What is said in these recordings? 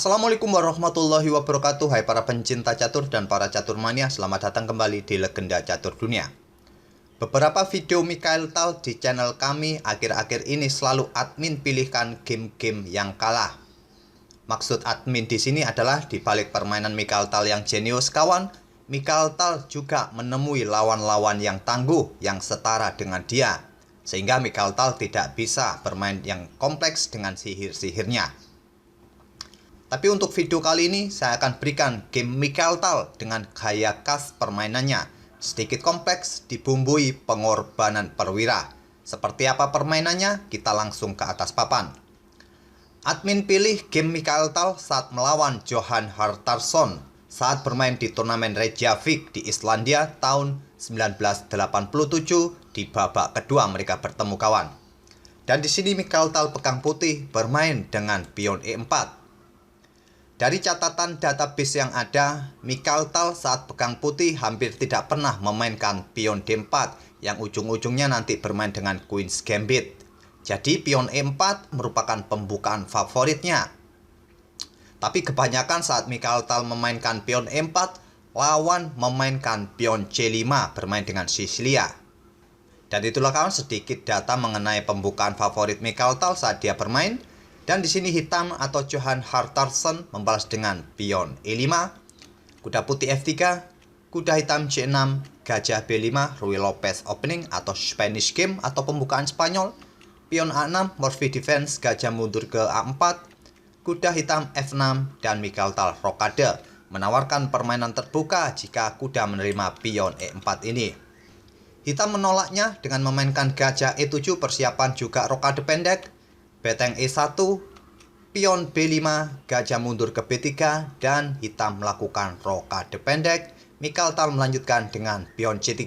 Assalamualaikum warahmatullahi wabarakatuh. Hai para pencinta catur dan para catur mania, selamat datang kembali di Legenda Catur Dunia. Beberapa video Mikhail Tal di channel kami akhir-akhir ini selalu admin pilihkan game-game yang kalah. Maksud admin di sini adalah di balik permainan Mikhail Tal yang jenius kawan, Mikhail Tal juga menemui lawan-lawan yang tangguh yang setara dengan dia, sehingga Mikhail Tal tidak bisa bermain yang kompleks dengan sihir-sihirnya. Tapi untuk video kali ini saya akan berikan game Mikhail Tal dengan gaya khas permainannya, sedikit kompleks dibumbui pengorbanan perwira. Seperti apa permainannya? Kita langsung ke atas papan. Admin pilih game Mikhail Tal saat melawan Johan Hartarson saat bermain di turnamen Reykjavik di Islandia tahun 1987. Di babak kedua mereka bertemu kawan. Dan di sini Mikhail Tal pegang putih bermain dengan pion E4. Dari catatan database yang ada, Mikhail Tal saat pegang putih hampir tidak pernah memainkan pion D4 yang ujung-ujungnya nanti bermain dengan Queen's Gambit. Jadi pion E4 merupakan pembukaan favoritnya. Tapi kebanyakan saat Mikhail Tal memainkan pion E4, lawan memainkan pion C5 bermain dengan Sicilia. Dan itulah kawan sedikit data mengenai pembukaan favorit Mikhail Tal saat dia bermain. Dan di sini hitam atau Johan Hartarson membalas dengan pion E5, kuda putih F3, kuda hitam C6, gajah B5, Ruy Lopez opening atau Spanish game atau pembukaan Spanyol, pion A6, Murphy defense, gajah mundur ke A4, kuda hitam F6, dan Mikhail Tal rokade, menawarkan permainan terbuka jika kuda menerima pion E4 ini. Hitam menolaknya dengan memainkan gajah E7, persiapan juga rokade pendek, beteng E1, pion B5, gajah mundur ke B3, dan hitam melakukan rokade pendek. Mikhail Tal melanjutkan dengan pion C3.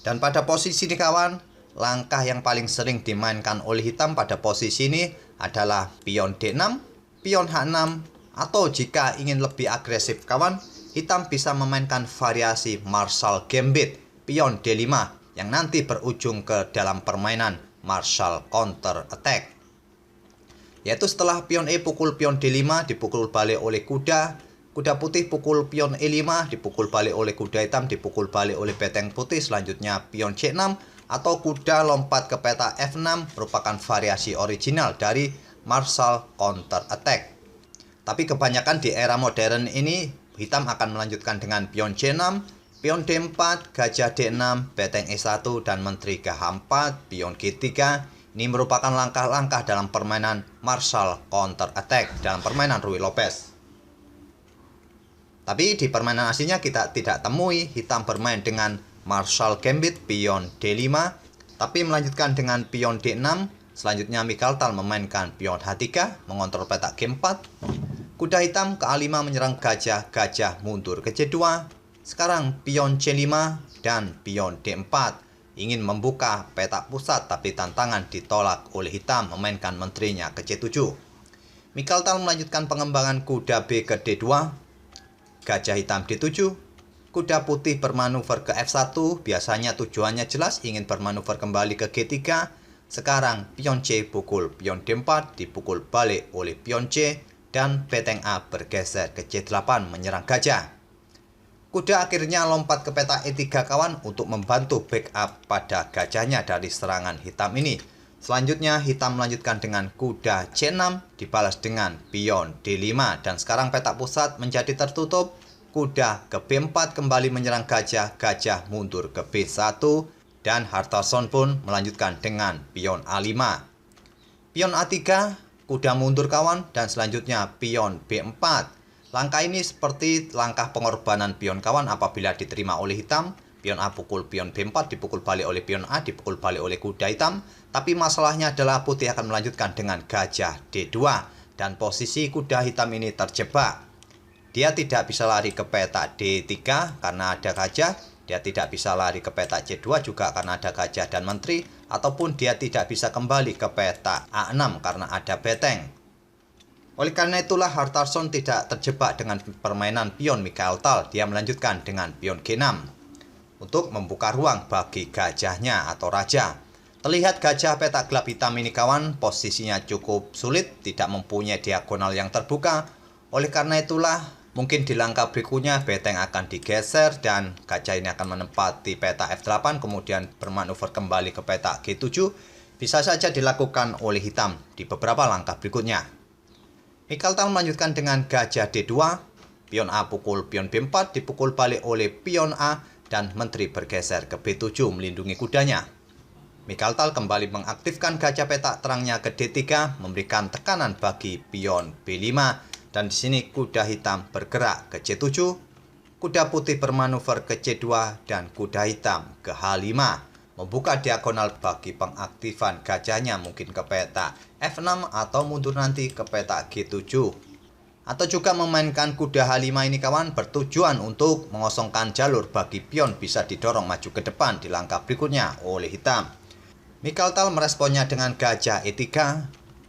Dan pada posisi ini kawan, langkah yang paling sering dimainkan oleh hitam pada posisi ini adalah pion D6, pion H6, atau jika ingin lebih agresif kawan, hitam bisa memainkan variasi Marshall Gambit, pion D5, yang nanti berujung ke dalam permainan Marshall counter attack, yaitu setelah pion E pukul pion D5 dipukul balik oleh kuda putih pukul pion E5 dipukul balik oleh kuda hitam dipukul balik oleh beteng putih, selanjutnya pion C6 atau kuda lompat ke peta F6 merupakan variasi original dari Marshall counter attack. Tapi kebanyakan di era modern ini hitam akan melanjutkan dengan pion C6, pion D4, gajah D6, beteng E1, dan menteri ke H4, pion G3. Ini merupakan langkah-langkah dalam permainan Marshall counter attack dalam permainan Ruy Lopez. Tapi di permainan aslinya kita tidak temui hitam bermain dengan Marshall Gambit, pion D5, tapi melanjutkan dengan pion D6. Selanjutnya Mikhail Tal memainkan pion H3, mengontrol peta G4. Kuda hitam ke A5 menyerang gajah, gajah mundur ke C2. Sekarang pion C5 dan pion D4 ingin membuka peta pusat, tapi tantangan ditolak oleh hitam memainkan menterinya ke C7. Mikhail Tal melanjutkan pengembangan kuda B ke D2, gajah hitam D7, kuda putih bermanuver ke F1, biasanya tujuannya jelas ingin bermanuver kembali ke G3. Sekarang pion C pukul pion D4 dipukul balik oleh pion C, dan beteng A bergeser ke C8 menyerang gajah. Kuda akhirnya lompat ke peta E3 kawan untuk membantu backup pada gajahnya dari serangan hitam ini. Selanjutnya hitam melanjutkan dengan kuda C6 dibalas dengan pion D5, dan sekarang peta pusat menjadi tertutup. Kuda ke B4 kembali menyerang gajah, gajah mundur ke B1, dan Hartarson pun melanjutkan dengan pion A5. Pion A3, kuda mundur kawan, dan selanjutnya pion B4. Langkah ini seperti langkah pengorbanan pion kawan apabila diterima oleh hitam. Pion A pukul pion B4 dipukul balik oleh pion A, dipukul balik oleh kuda hitam. Tapi masalahnya adalah putih akan melanjutkan dengan gajah D2. Dan posisi kuda hitam ini terjebak. Dia tidak bisa lari ke peta D3 karena ada gajah. Dia tidak bisa lari ke peta C2 juga karena ada gajah dan menteri. Ataupun dia tidak bisa kembali ke peta A6 karena ada beteng. Oleh karena itulah Hartarson tidak terjebak dengan permainan pion Mikhail Tal. Dia melanjutkan dengan pion G6 untuk membuka ruang bagi gajahnya atau raja. Terlihat gajah petak gelap hitam ini kawan, posisinya cukup sulit, tidak mempunyai diagonal yang terbuka. Oleh karena itulah, mungkin di langkah berikutnya beteng akan digeser dan gajah ini akan menempati peta F8, kemudian bermanuver kembali ke peta G7. Bisa saja dilakukan oleh hitam di beberapa langkah berikutnya. Mikhail Tal melanjutkan dengan gajah D2, pion A pukul pion B4, dipukul balik oleh pion A, dan menteri bergeser ke B7 melindungi kudanya. Mikhail Tal kembali mengaktifkan gajah petak terangnya ke D3, memberikan tekanan bagi pion B5, dan di sini kuda hitam bergerak ke C7, kuda putih bermanuver ke C2, dan kuda hitam ke H5, membuka diagonal bagi pengaktifan gajahnya mungkin ke peta F6 atau mundur nanti ke peta G7. Atau juga memainkan kuda H5 ini kawan bertujuan untuk mengosongkan jalur bagi pion bisa didorong maju ke depan di langkah berikutnya oleh hitam. Mikhail Tal meresponnya dengan gajah E3,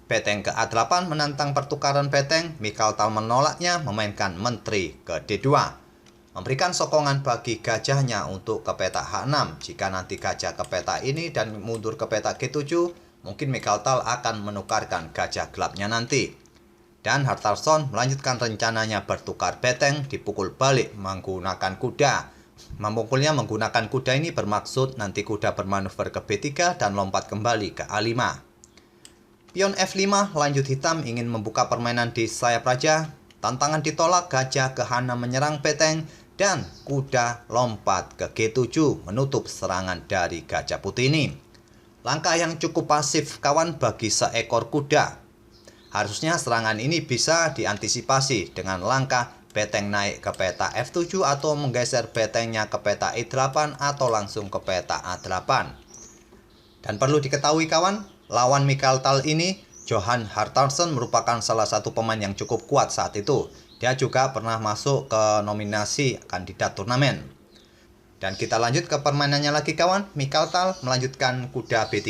beteng ke A8 menantang pertukaran beteng. Mikhail Tal menolaknya, memainkan menteri ke D2, memberikan sokongan bagi gajahnya untuk ke peta H6. Jika nanti gajah ke peta ini dan mundur ke peta G7, mungkin Mikhail Tal akan menukarkan gajah gelapnya nanti. Dan Hartarson melanjutkan rencananya bertukar beteng, dipukul balik menggunakan kuda. Memukulnya menggunakan kuda ini bermaksud nanti kuda bermanuver ke B3 dan lompat kembali ke A5. Pion F5 lanjut hitam ingin membuka permainan di sayap raja. Tantangan ditolak, gajah ke H6 menyerang beteng dan kuda lompat ke G7 menutup serangan dari gajah putih ini. Langkah yang cukup pasif kawan bagi seekor kuda. Harusnya serangan ini bisa diantisipasi dengan langkah beteng naik ke peta F7 atau menggeser betengnya ke peta E8 atau langsung ke peta A8. Dan perlu diketahui kawan, lawan Mikhail Tal ini, Johan Hartarson merupakan salah satu pemain yang cukup kuat saat itu. Dia juga pernah masuk ke nominasi kandidat turnamen. Dan kita lanjut ke permainannya lagi kawan. Mikhail Tal melanjutkan kuda B3,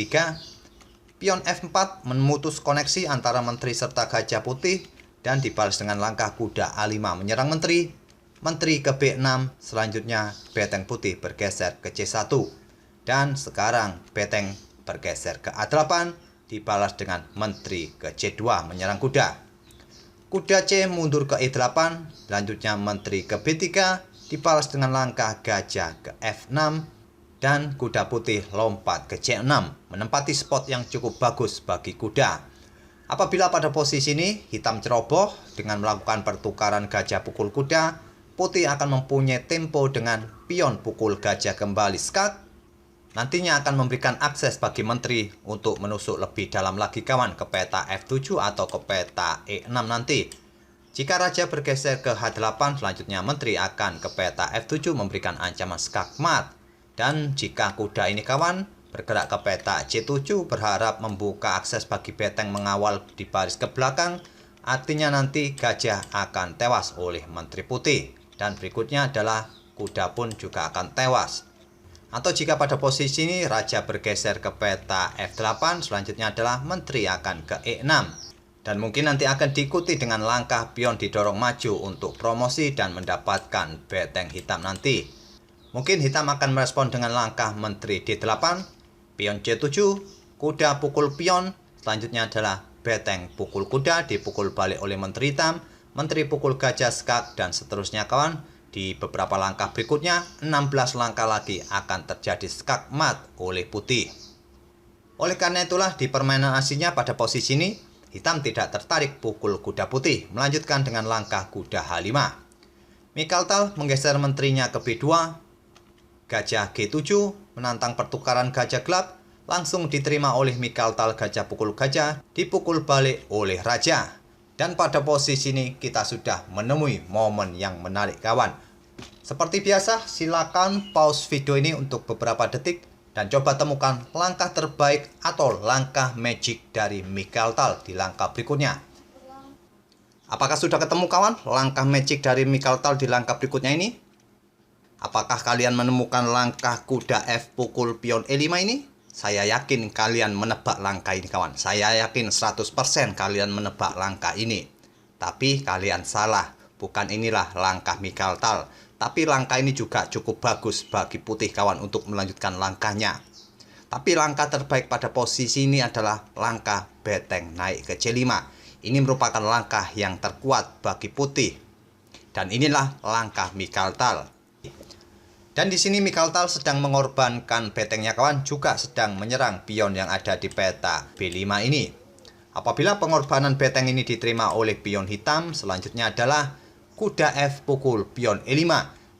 pion F4 memutus koneksi antara menteri serta gajah putih, dan dibalas dengan langkah kuda A5 menyerang menteri ke B6, selanjutnya beteng putih bergeser ke C1, dan sekarang beteng bergeser ke A8, dibalas dengan menteri ke C2 menyerang kuda. Kuda C mundur ke E8, selanjutnya menteri ke B3, dibalas dengan langkah gajah ke F6, dan kuda putih lompat ke C6, menempati spot yang cukup bagus bagi kuda. Apabila pada posisi ini hitam ceroboh dengan melakukan pertukaran gajah pukul kuda, putih akan mempunyai tempo dengan pion pukul gajah kembali skak. Nantinya akan memberikan akses bagi menteri untuk menusuk lebih dalam lagi kawan ke peta F7 atau ke peta E6 nanti. Jika raja bergeser ke H8, selanjutnya menteri akan ke peta F7 memberikan ancaman skak mat. Dan jika kuda ini kawan bergerak ke peta C7 berharap membuka akses bagi beteng mengawal di baris ke belakang, artinya nanti gajah akan tewas oleh menteri putih. Dan berikutnya adalah kuda pun juga akan tewas. Atau jika pada posisi ini raja bergeser ke peta F8, selanjutnya adalah menteri akan ke E6. Dan mungkin nanti akan diikuti dengan langkah pion didorong maju untuk promosi dan mendapatkan beteng hitam nanti. Mungkin hitam akan merespon dengan langkah menteri D8, pion C7, kuda pukul pion, selanjutnya adalah beteng pukul kuda, dipukul balik oleh menteri hitam, menteri pukul gajah skak, dan seterusnya kawan. Di beberapa langkah berikutnya, 16 langkah lagi akan terjadi skak mat oleh putih. Oleh karena itulah di permainan aslinya pada posisi ini, hitam tidak tertarik pukul kuda putih, melanjutkan dengan langkah kuda H5. Mikhail Tal menggeser menterinya ke B2, gajah G7, menantang pertukaran gajah gelap, langsung diterima oleh Mikhail Tal gajah pukul gajah, dipukul balik oleh raja. Dan pada posisi ini kita sudah menemui momen yang menarik kawan. Seperti biasa, silakan pause video ini untuk beberapa detik dan coba temukan langkah terbaik atau langkah magic dari Mikhail Tal di langkah berikutnya. Apakah sudah ketemu kawan langkah magic dari Mikhail Tal di langkah berikutnya ini? Apakah kalian menemukan langkah kuda F pukul pion E5 ini? Saya yakin kalian menebak langkah ini kawan. Saya yakin 100% kalian menebak langkah ini. Tapi kalian salah. Bukan inilah langkah Mikhail Tal. Tapi langkah ini juga cukup bagus bagi putih kawan untuk melanjutkan langkahnya. Tapi langkah terbaik pada posisi ini adalah langkah beteng naik ke C5. Ini merupakan langkah yang terkuat bagi putih. Dan inilah langkah Mikhail Tal. Dan di sini Mikhail Tal sedang mengorbankan betengnya kawan, juga sedang menyerang pion yang ada di peta B5 ini. Apabila pengorbanan beteng ini diterima oleh pion hitam, selanjutnya adalah kuda F pukul pion E5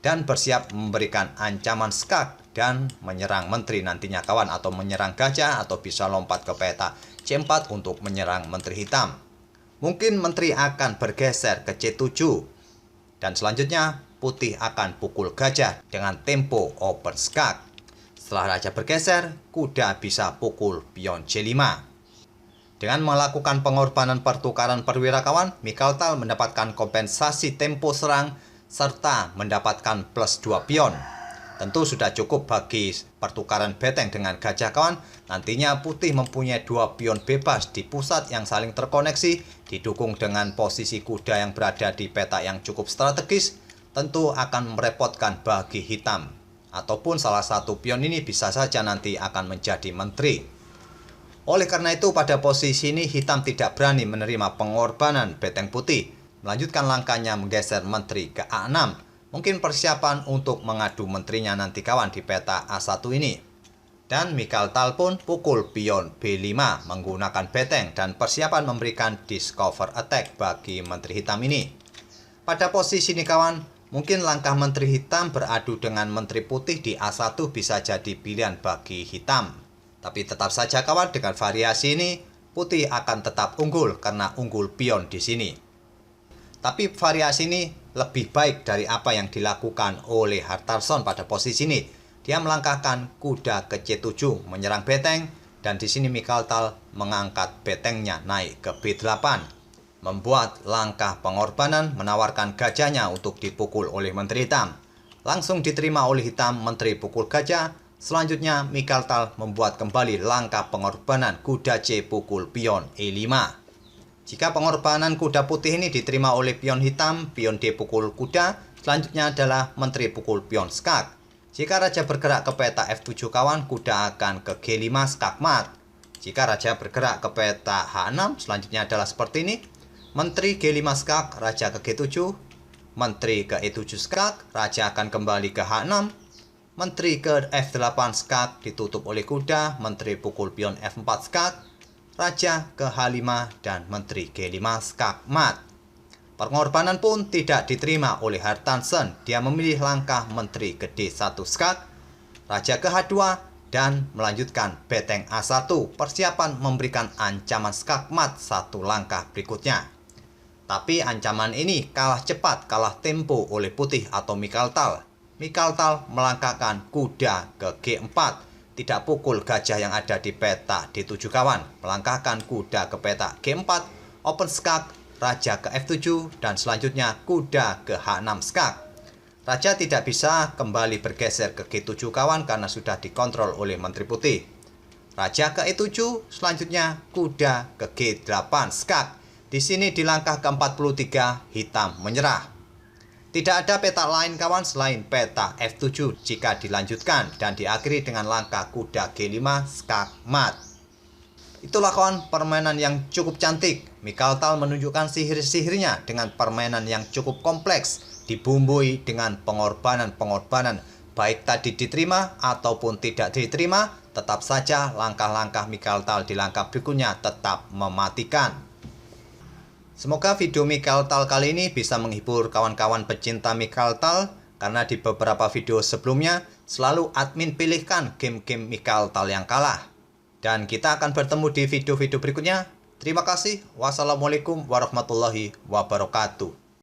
dan bersiap memberikan ancaman skak dan menyerang menteri nantinya kawan, atau menyerang gajah, atau bisa lompat ke peta C4 untuk menyerang menteri hitam. Mungkin menteri akan bergeser ke C7 dan selanjutnya putih akan pukul gajah dengan tempo open skak. Setelah raja bergeser, kuda bisa pukul pion C5. Dengan melakukan pengorbanan pertukaran perwira kawan, Mikhail Tal mendapatkan kompensasi tempo serang serta mendapatkan plus 2 pion. Tentu sudah cukup bagi pertukaran beteng dengan gajah kawan. Nantinya putih mempunyai 2 pion bebas di pusat yang saling terkoneksi, didukung dengan posisi kuda yang berada di peta yang cukup strategis, tentu akan merepotkan bagi hitam. Ataupun salah satu pion ini bisa saja nanti akan menjadi menteri. Oleh karena itu pada posisi ini hitam tidak berani menerima pengorbanan beteng putih, melanjutkan langkahnya menggeser menteri ke A6. Mungkin persiapan untuk mengadu menterinya nanti kawan di peta A1 ini. Dan Mikhail Tal pun pukul pion B5 menggunakan beteng dan persiapan memberikan discover attack bagi menteri hitam ini. Pada posisi ini kawan, mungkin langkah menteri hitam beradu dengan menteri putih di A1 bisa jadi pilihan bagi hitam. Tapi tetap saja kawan, dengan variasi ini putih akan tetap unggul karena unggul pion di sini. Tapi variasi ini lebih baik dari apa yang dilakukan oleh Hartarson pada posisi ini. Dia melangkahkan kuda ke C7 menyerang beteng, dan di sini Mikhail Tal mengangkat betengnya naik ke B8. Membuat langkah pengorbanan menawarkan gajahnya untuk dipukul oleh menteri hitam. Langsung diterima oleh hitam menteri pukul gajah. Selanjutnya Mikhail Tal membuat kembali langkah pengorbanan kuda C pukul pion E5. Jika pengorbanan kuda putih ini diterima oleh pion hitam, pion D pukul kuda, selanjutnya adalah menteri pukul pion skak. Jika raja bergerak ke peta F7 kawan, kuda akan ke G5 skak mat. Jika raja bergerak ke peta H6, selanjutnya adalah seperti ini. Menteri G5 skak, raja ke G7. Menteri ke E7 skak, raja akan kembali ke H6. Menteri ke F8 skak ditutup oleh kuda, menteri pukul pion F4 skak. Raja ke H5 dan menteri G5 skak mat. Pengorbanan pun tidak diterima oleh Hartarson. Dia memilih langkah menteri ke D1 skak, raja ke H2 dan melanjutkan beteng A1. Persiapan memberikan ancaman skak mat satu langkah berikutnya. Tapi ancaman ini kalah cepat, kalah tempo oleh putih atau Mikhail Tal. Mikhail Tal melangkahkan kuda ke G4. Tidak pukul gajah yang ada di peta D7 kawan. Melangkahkan kuda ke peta G4, open skak, raja ke F7, dan selanjutnya kuda ke H6 skak. Raja tidak bisa kembali bergeser ke G7 kawan karena sudah dikontrol oleh menteri putih. Raja ke E7, selanjutnya kuda ke G8 skak. Di sini di langkah ke-43 hitam menyerah. Tidak ada peta lain kawan selain peta F7 jika dilanjutkan dan diakhiri dengan langkah kuda G5 skak mat. Itulah kawan permainan yang cukup cantik. Mikhail Tal menunjukkan sihir-sihirnya dengan permainan yang cukup kompleks, dibumbui dengan pengorbanan-pengorbanan. Baik tadi diterima ataupun tidak diterima, tetap saja langkah-langkah Mikhail Tal di langkah berikutnya tetap mematikan. Semoga video Mikhail Tal kali ini bisa menghibur kawan-kawan pecinta Mikhail Tal, karena di beberapa video sebelumnya selalu admin pilihkan game-game Mikhail Tal yang kalah. Dan kita akan bertemu di video-video berikutnya. Terima kasih. Wassalamualaikum warahmatullahi wabarakatuh.